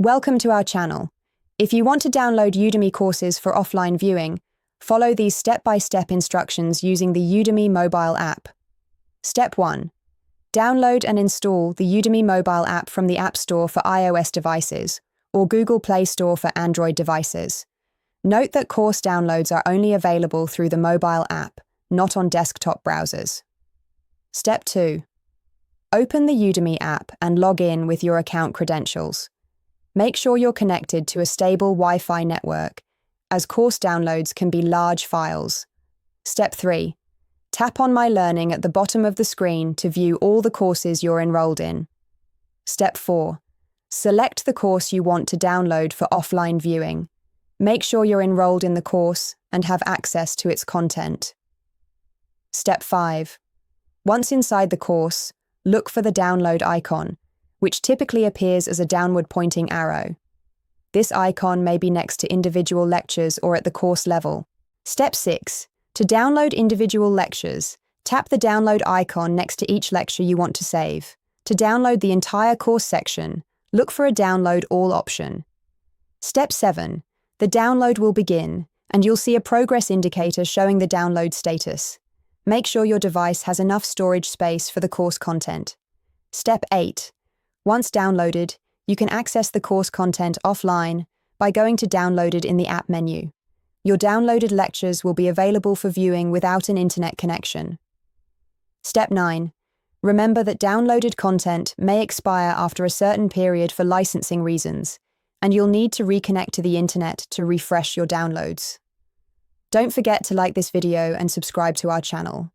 Welcome to our channel. If you want to download Udemy courses for offline viewing, follow these step-by-step instructions using the Udemy mobile app. Step 1. Download and install the Udemy mobile app from the App Store for iOS devices or Google Play Store for Android devices. Note that course downloads are only available through the mobile app, not on desktop browsers. Step 2. Open the Udemy app and log in with your account credentials. Make sure you're connected to a stable Wi-Fi network, as course downloads can be large files. Step 3. Tap on My Learning at the bottom of the screen to view all the courses you're enrolled in. Step 4. Select the course you want to download for offline viewing. Make sure you're enrolled in the course and have access to its content. Step 5. Once inside the course, look for the download icon, which typically appears as a downward-pointing arrow. This icon may be next to individual lectures or at the course level. Step 6. To download individual lectures, tap the download icon next to each lecture you want to save. To download the entire course section, look for a Download All option. Step 7. The download will begin, and you'll see a progress indicator showing the download status. Make sure your device has enough storage space for the course content. Step 8. Once downloaded, you can access the course content offline by going to Downloaded in the app menu. Your downloaded lectures will be available for viewing without an internet connection. Step 9. Remember that downloaded content may expire after a certain period for licensing reasons, and you'll need to reconnect to the internet to refresh your downloads. Don't forget to like this video and subscribe to our channel.